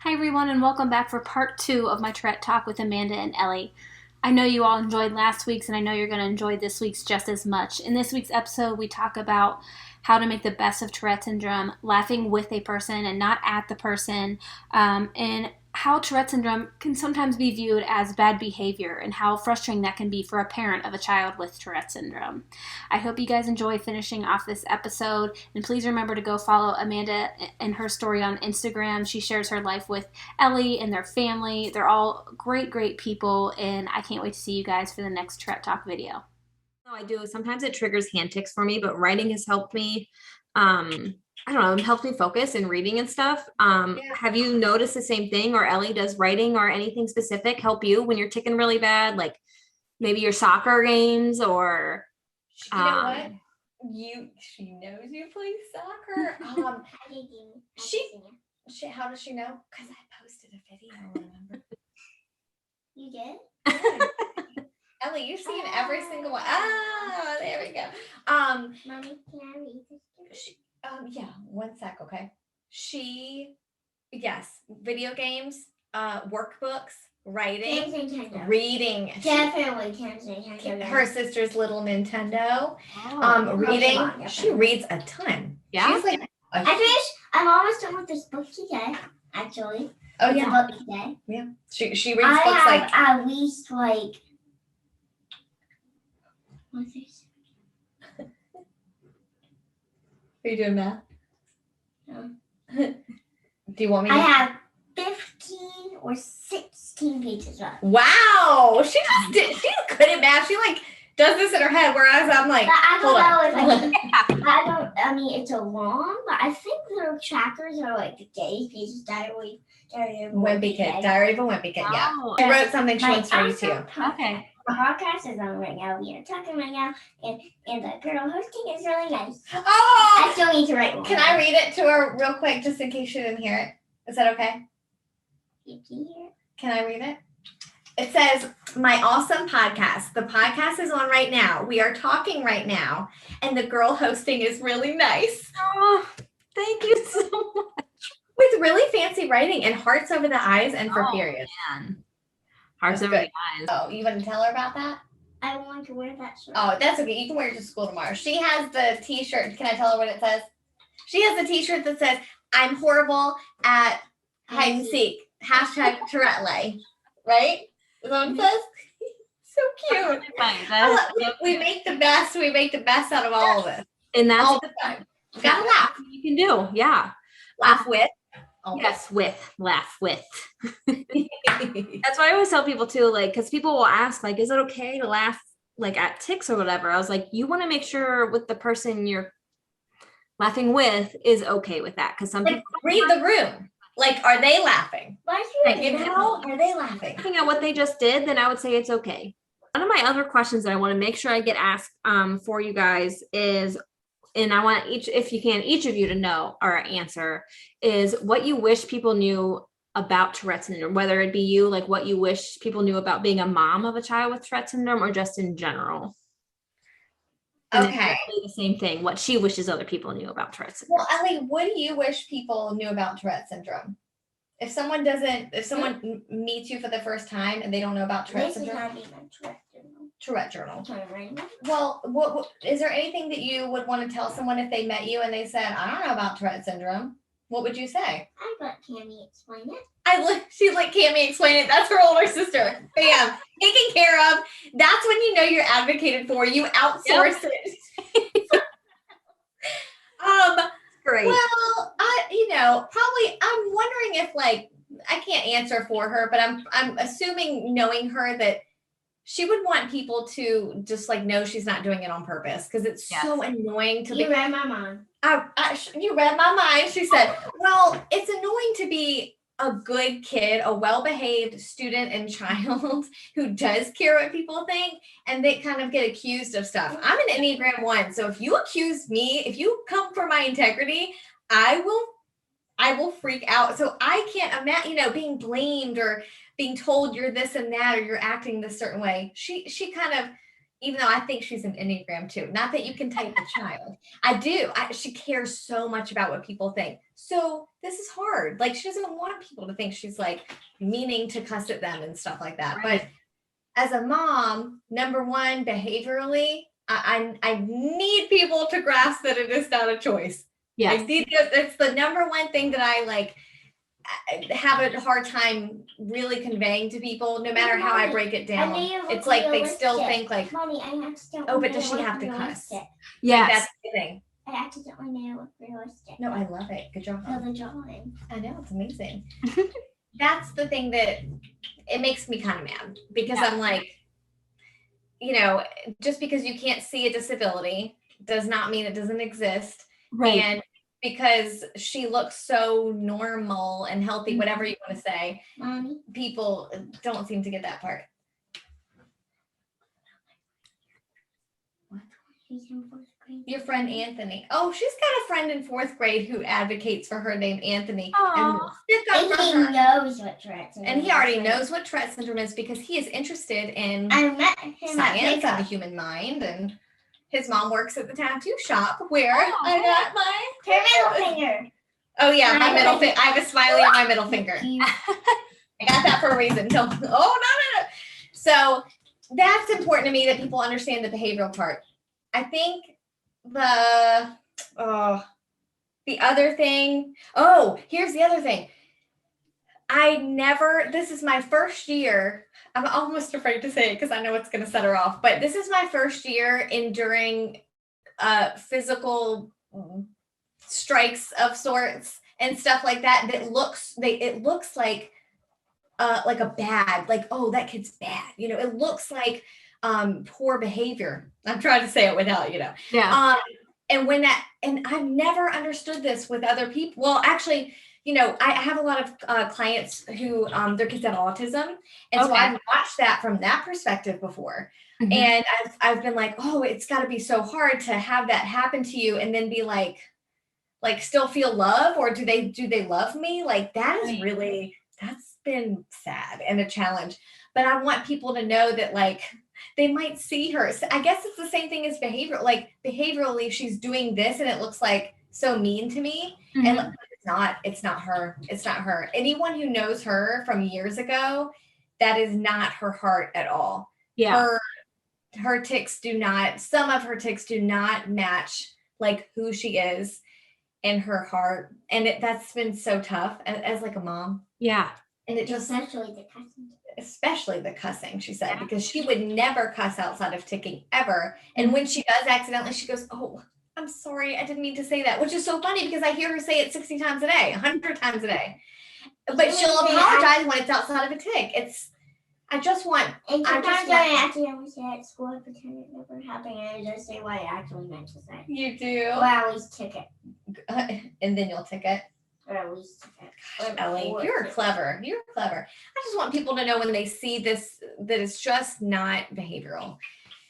Hi, everyone, and welcome back for part two of my Tourette talk with Amanda and Ellie. I know you all enjoyed last week's, and I know you're going to enjoy this week's just as much. In this week's episode, we talk about how to make the best of Tourette syndrome, laughing with a person and not at the person, and how Tourette syndrome can sometimes be viewed as bad behavior and how frustrating that can be for a parent of a child with Tourette syndrome. I hope you guys enjoy finishing off this episode, and please remember to go follow Amanda and her story on Instagram. She shares her life with Ellie and their family. They're all great, great people, and I can't wait to see you guys for the next Tourette Talk video. I do. Sometimes it triggers hand tics for me, but writing has helped me. I don't know, it helps me focus in reading and stuff. Have you noticed the same thing, or Ellie, does writing or anything specific help you when you're ticking really bad? Like maybe your soccer games or you know what? She knows you play soccer. She how does she know? Because I posted a video, remember? You did? Yeah. Ellie, you've seen every single one. Ah, there we go. Mommy, can I read this? Yeah, 1 sec, okay. Yes, video games, workbooks, writing, reading. Definitely can't say Nintendo. Her sister's little Nintendo. Reading. She reads a ton. Yeah. She's like, I'm almost done with this book today, actually. oh It's yeah, a book today. yeah. She reads books like. At least what's this? Are you doing math? No. Do you want me to? I have 15 or 16 pages left. Wow, she's good at math. She does this in her head, whereas I'm like, But I don't know if hold I mean, it's a long, but I think their trackers are like the days, pages, diary of a Wimpy Kid, Diary of a Wimpy Kid, yeah. Oh, She wrote something she My wants to read to you. awesome okay. podcast is on right now. We are talking right now, and the girl hosting is really nice. I Oh, still need to write more. can I read it to her real quick, just in case she didn't hear it? Is that okay? You can hear it? Can I read it? It says, my awesome podcast. The podcast is on right now. We are talking right now, and the girl hosting is really nice. Oh, thank you so much. With really fancy writing and hearts over the eyes and for periods. Man. Hearts That's over the good. eyes. Oh, you want to tell her about that? I want to wear that shirt. Oh, that's okay. You can wear it to school tomorrow. She has the t-shirt. Can I tell her what it says? She has a t-shirt that says, I'm horrible at hide and seek. Hashtag Tourette lay. Right? Is that what it says? So cute. We make the best. We make the best out of all of it. And that's All the time. You gotta laugh. what you can do. Yeah. Laugh with. Yes, laugh with. That's why I always tell people too, because people will ask, is it okay to laugh at tics or whatever? I was like, you want to make sure with the person you're laughing with is okay with that, because some people read the room. Are they laughing? Are they laughing? Looking at what they just did, then I would say it's okay. One of my other questions that I want to make sure I get asked for you guys is, and I want each of you to know or answer, is what you wish people knew about Tourette syndrome, whether it be you, what you wish people knew about being a mom of a child with Tourette syndrome, or just in general. Okay. The same thing, what she wishes other people knew about Tourette syndrome. Well, Ellie, what do you wish people knew about Tourette syndrome? If someone meets you for the first time and they don't know about Tourette syndrome. Tourette journal. Well, what is there anything that you would want to tell someone if they met you and they said, I don't know about Tourette syndrome? What would you say? I let Cammy explain it. She let Cammy explain it. That's her older sister. Bam. Taken care of. That's when you know you're advocated for. You outsource it. Great. Well, probably I'm wondering if I can't answer for her, but I'm assuming, knowing her, that she would want people to just know she's not doing it on purpose, because it's so annoying to You read my mind. You read my mind. She said, well, it's annoying to be a good kid, a well-behaved student and child who does care what people think, and they kind of get accused of stuff. I'm an Enneagram 1, so if you accuse me, if you come for my integrity, I will freak out. So I can't imagine, being blamed or being told you're this and that, or you're acting this certain way. She kind of even though I think she's an Enneagram too. Not that you can type a child. I do. She cares so much about what people think. So this is hard. Like, she doesn't want people to think she's like meaning to cuss at them and stuff like that. Right. But as a mom, number one, behaviorally, I need people to grasp that it is not a choice. Yes. It's the number one thing that I like have a hard time really conveying to people, no matter how I break it down. It's like they still think like, Mommy, I accidentally oh, but does she have to cuss? realistic. Yes. Like, that's the thing. I accidentally made it look realistic. No, I love it. Good job. For the drawing. I know, it's amazing. That's the thing that it makes me kind of mad, because I'm like, you know, just because you can't see a disability does not mean it doesn't exist. Right. And because she looks so normal and healthy, whatever you want to say, Mommy. people don't seem to get that part. She's in 4th grade. Your friend Anthony. Oh, she's got a friend in 4th grade who advocates for her named Anthony. And will stick up And for he her. knows what Tourette syndrome And he is. already knows what Tourette syndrome is, because he is interested in I met him at science and the pickup. human mind. And his mom works at the tattoo shop where Oh. I got my Her middle finger. Oh yeah, my I middle like finger. I have a smiley on my middle finger. You- I got that for a reason. No. So that's important to me, that people understand the behavioral part. I think the other thing. Oh, here's the other thing. This is my first year. I'm almost afraid to say it because I know it's going to set her off, but this is my first year enduring physical strikes of sorts and stuff like that. It looks like a bad, like, oh, that kid's bad. You know, it looks like poor behavior. I'm trying to say it without, Yeah. And I've never understood this with other people. Well, actually, you know, I have a lot of clients who their kids have autism. And so Okay. I've watched that from that perspective before. Mhm. And I've been like, oh, it's got to be so hard to have that happen to you and then be like still feel love, or do they love me? Like, that is really, that's been sad and a challenge. But I want people to know that, like, they might see her. So I guess it's the same thing as behavioral. Like, behaviorally, she's doing this and it looks like so mean to me. Mhm. And like, it's not her. It's not her. Anyone who knows her from years ago, that is not her heart at all. Yeah. Her tics some of her tics do not match like who she is and her heart. And that's been so tough as like a mom. Yeah. And it just, Especially the cussing. especially the cussing, she said, Yeah. because she would never cuss outside of ticking ever. And when she does accidentally, she goes, oh, I'm sorry, I didn't mean to say that, which is so funny because I hear her say it 60 times a day, 100 times a day. But she'll apologize when it's outside of a tick. I just want, And I just sometimes want- I accidentally say it at school and pretend it never happened, and I just say what I actually meant to say. you do. Or at least tick it. And then you'll tick it. Or at least tick it. Ellie, you're clever. You're clever. I just want people to know when they see this that it's just not behavioral.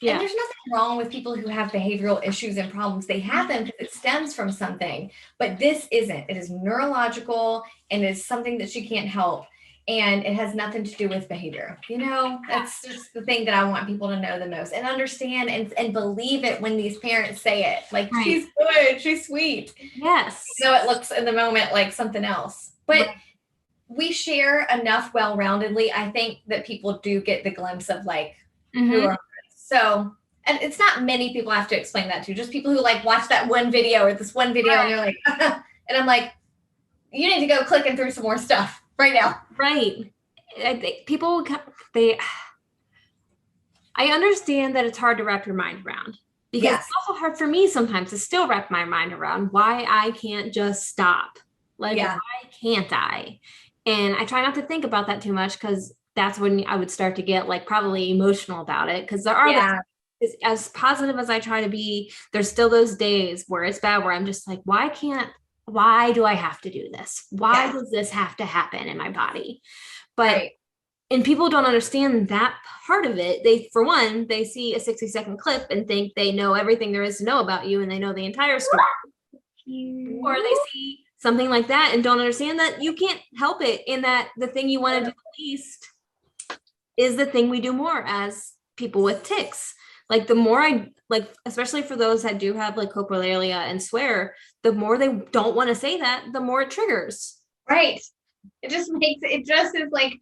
Yeah. And there's nothing wrong with people who have behavioral issues and problems. They have them because it stems from something. But this isn't. It is neurological and it's something that she can't help. And it has nothing to do with behavior. You know, that's just the thing that I want people to know the most and understand and believe it when these parents say it. Like, Right. she's good, she's sweet. Yes. So it looks in the moment like something else. But Right. we share enough well-roundedly. I think that people do get the glimpse of like who Mhm. are so, and it's not many people I have to explain that to, just people who like watch that one video or this one video and they're like, and I'm like, you need to go clicking through some more stuff right now. Right. I think people, I understand that it's hard to wrap your mind around, because Yes. it's also hard for me sometimes to still wrap my mind around why I can't just stop. Like, Yeah. why can't I? And I try not to think about that too much, because that's when I would start to get like probably emotional about it. Because there are Yeah. as positive as I try to be, there's still those days where it's bad, where I'm just like, why do I have to do this? Why Yeah. does this have to happen in my body? But Right. and people don't understand that part of it. They see a 60-second clip and think they know everything there is to know about you and they know the entire story. Or they see something like that and don't understand that you can't help it, in that the thing you want to do the least is the thing we do more as people with tics. like the more especially for those that do have like coprolalia and swear, the more they don't want to say that, the more it triggers. Right. It just is like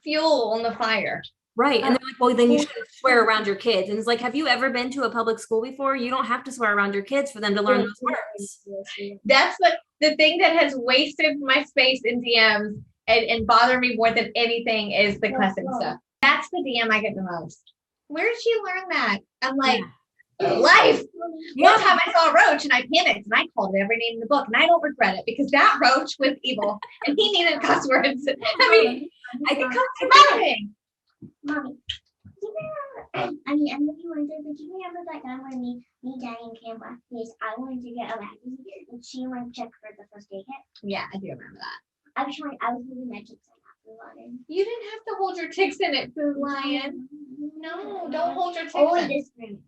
fuel on the fire. Right. And they're like, well, then you shouldn't swear around your kids. And it's like, have you ever been to a public school before? You don't have to swear around your kids for them to learn those words. That's the thing that has wasted my space in DMs and bother me more than anything is the cussing stuff. That's the DM I get the most. Where did she learn that? I'm like, life. One time I saw a roach and I panicked and I called it every name in the book, and I don't regret it because that roach was evil and he needed cuss words. I mean, I think Mommy, do you remember? I mean, I know you went there, but do you remember that time when me, Daddy, and Cam left because I wanted to get a magazine and she went to check for the first aid kit? yeah, I do remember that. I was holding my ticks in that food lion. You didn't have to hold your ticks in it, Food Lion. No, don't hold your ticks Only in. this scream.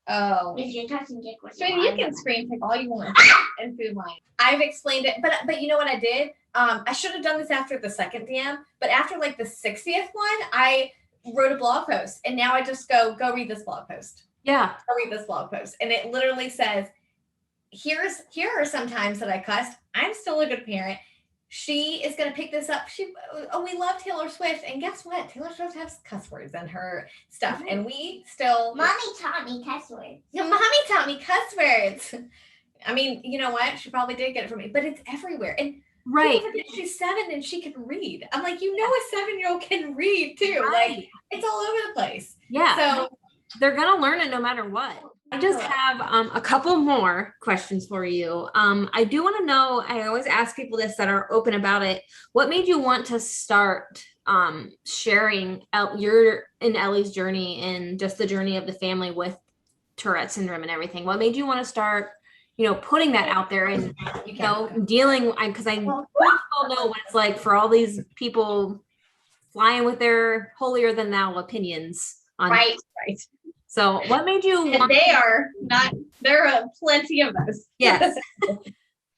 Oh. If you're touching dick with Sweetie, you can scream pick all you want in Food Lion. I've explained it, but you know what I did? I should have done this after the second DM, but after like the 60th one, I wrote a blog post, and now I just go read this blog post. Yeah. Go read this blog post. And it literally says, here are some times that I cussed. I'm still a good parent. She is going to pick this up. We love Taylor Swift. And guess what? Taylor Swift has cuss words in her stuff. And we still. Mommy taught me cuss words. Mommy taught me cuss words. I mean, you know what? She probably did get it from me, but it's everywhere. And right. She's 7 and she can read. I'm like, a 7-year-old can read too. Right. Like, it's all over the place. Yeah. So they're going to learn it no matter what. I just have a couple more questions for you. I do want to know, I always ask people this that are open about it. What made you want to start sharing your and Ellie's journey and just the journey of the family with Tourette syndrome and everything? What made you want to start, putting that out there and, dealing, because I all know what it's like for all these people flying with their holier than thou opinions on right. So what made you and there are plenty of us. Yes.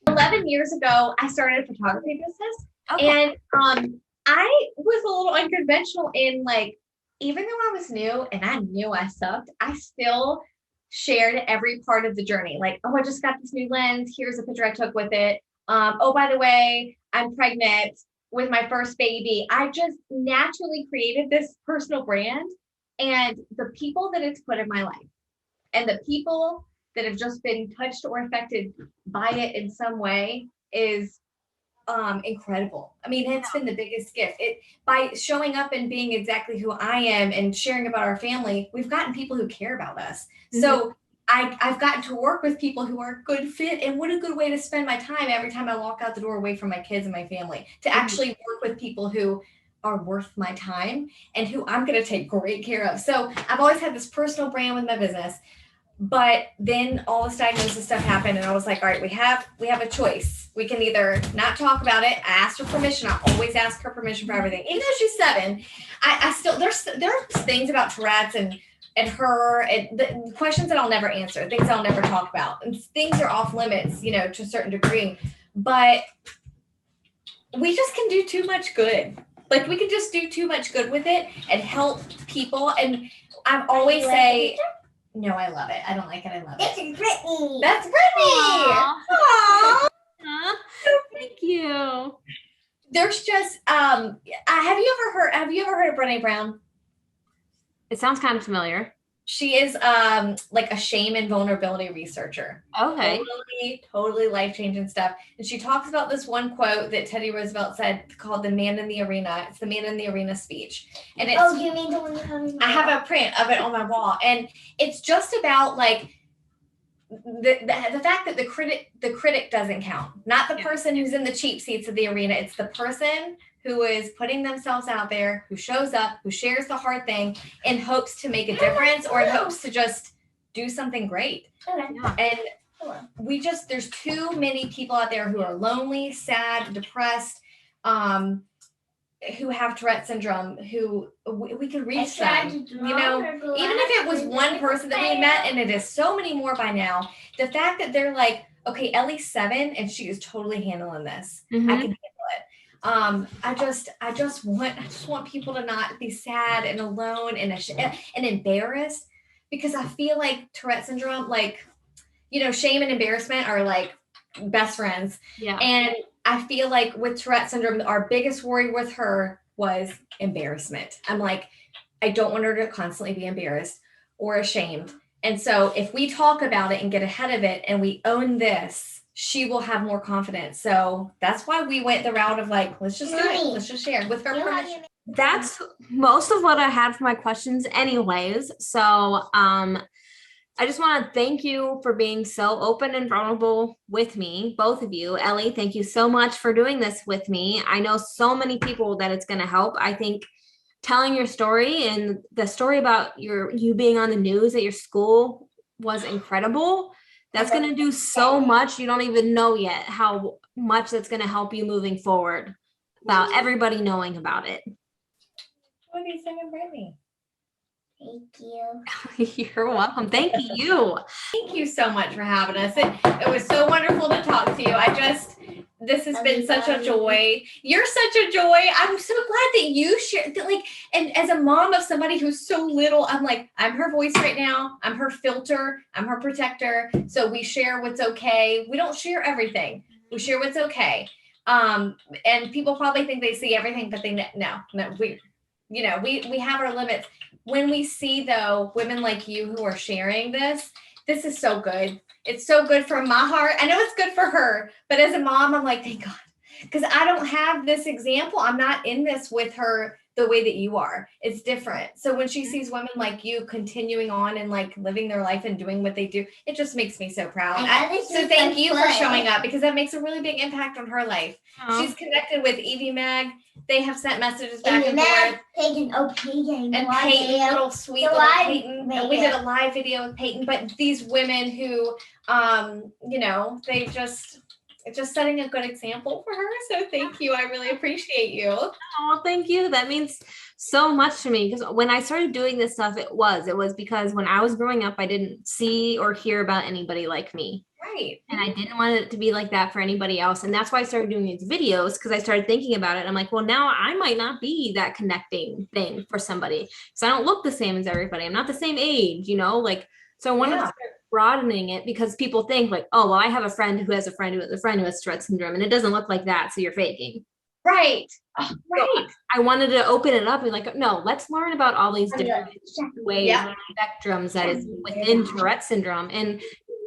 11 years ago, I started a photography business. Okay. And I was a little unconventional in like, even though I was new and I knew I sucked, I still shared every part of the journey. Like, oh, I just got this new lens. Here's a picture I took with it. Oh, by the way, I'm pregnant with my first baby. I just naturally created this personal brand. And the people that it's put in my life and the people that have just been touched or affected by it in some way is incredible. I mean, it's been the biggest gift. By showing up and being exactly who I am and sharing about our family, we've gotten people who care about us. Mm-hmm. So I've gotten to work with people who are a good fit, and what a good way to spend my time every time I walk out the door away from my kids and my family, to actually work with people who are worth my time and who I'm going to take great care of. So I've always had this personal brand with my business, but then all this diagnosis stuff happened, and I was like, all right, we have a choice. We can either not talk about it. I asked her permission. I always ask her permission for everything. Even though she's 7, I still, there are things about Tourette's and her, and the questions that I'll never answer, things I'll never talk about, and things are off limits, to a certain degree, but we just can do too much good. Like, we can just do too much good with it and help people. And I always say, no, I love it. I don't like it. I love it. It's Britney. That's Britney. Aww. Thank you. There's just, have you ever heard of Britney Brown? It sounds kind of familiar. She is like a shame and vulnerability researcher. Okay. Totally life-changing stuff. And she talks about this one quote that Teddy Roosevelt said called the man in the arena. It's the man in the arena speech. And it's, you mean the one you have in my I have a print of it on my wall. And it's just about like the fact that the critic doesn't count. Not the person who's in the cheap seats of the arena. It's the person who is putting themselves out there, who shows up, who shares the hard thing in hopes to make a difference or in hopes to just do something great. Okay. And there's too many people out there who are lonely, sad, depressed, who have Tourette syndrome, who we could reach them. Even if it was one person that we met, and it is so many more by now, the fact that they're like, okay, Ellie's 7 and she is totally handling this. Mm-hmm. I can handle it. I just want people to not be sad and alone and embarrassed, because I feel like Tourette syndrome, like, shame and embarrassment are like best friends. Yeah. And I feel like with Tourette syndrome, our biggest worry with her was embarrassment. I'm like, I don't want her to constantly be embarrassed or ashamed. And so if we talk about it and get ahead of it and we own this, she will have more confidence. So that's why we went the route of like, let's just do it. Let's just share with her permission. That's most of what I had for my questions anyways. So I just want to thank you for being so open and vulnerable with me, both of you. Ellie, thank you so much for doing this with me. I know so many people that it's going to help. I think telling your story and the story about you being on the news at your school was incredible. That's going to do so much. You don't even know yet how much that's going to help you moving forward about everybody knowing about it. What are you saying, Britney? Thank you. You're welcome. Thank you. Thank you so much for having us. It was so wonderful to talk to you. This has been such a joy. You're such a joy. I'm so glad that you shared that, like, and as a mom of somebody who's so little, I'm like, I'm her voice right now. I'm her filter. I'm her protector. So we share what's okay. We don't share everything. We share what's okay. And people probably think they see everything, but we have our limits. When we see, though, women like you who are sharing this is so good. It's so good for my heart. I know it's good for her, but as a mom, I'm like, thank God, because I don't have this example. I'm not in this with her the way that you are. It's different. So when she sees women like you continuing on and like living their life and doing what they do, it just makes me so proud. So thank you for showing up, because that makes a really big impact on her life. She's connected with Evie Mag. They have sent messages back and forth. Peyton, and Peyton, little sweet little Peyton. And we did a live video with Peyton. But these women who, they it's just setting a good example for her. So thank you. I really appreciate you. Oh, thank you. That means so much to me, because when I started doing this stuff, it was because when I was growing up, I didn't see or hear about anybody like me. Right. And I didn't want it to be like that for anybody else. And that's why I started doing these videos, because I started thinking about it. I'm like, well, now I might not be that connecting thing for somebody. So I don't look the same as everybody. I'm not the same age, so I wanted to start broadening it, because people think like, oh, well, I have a friend who has a friend who has a friend who has Tourette syndrome, and it doesn't look like that. So you're faking. Right. Right. So I wanted to open it up and like, no, let's learn about all these different ways, spectrums that is within Tourette syndrome. And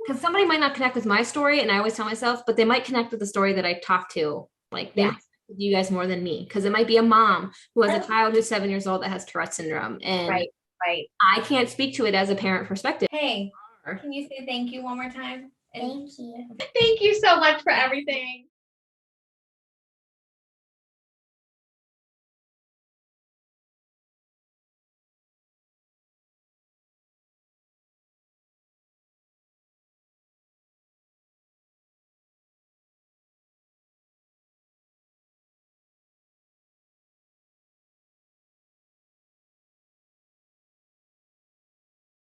because somebody might not connect with my story, and I always tell myself, but they might connect with the story that I talk to. Like they might connect with you guys more than me, because it might be a mom who has a child who's 7 years old that has Tourette syndrome. And right. I can't speak to it as a parent perspective. Hey, can you say thank you one more time? Thank you. Thank you so much for everything.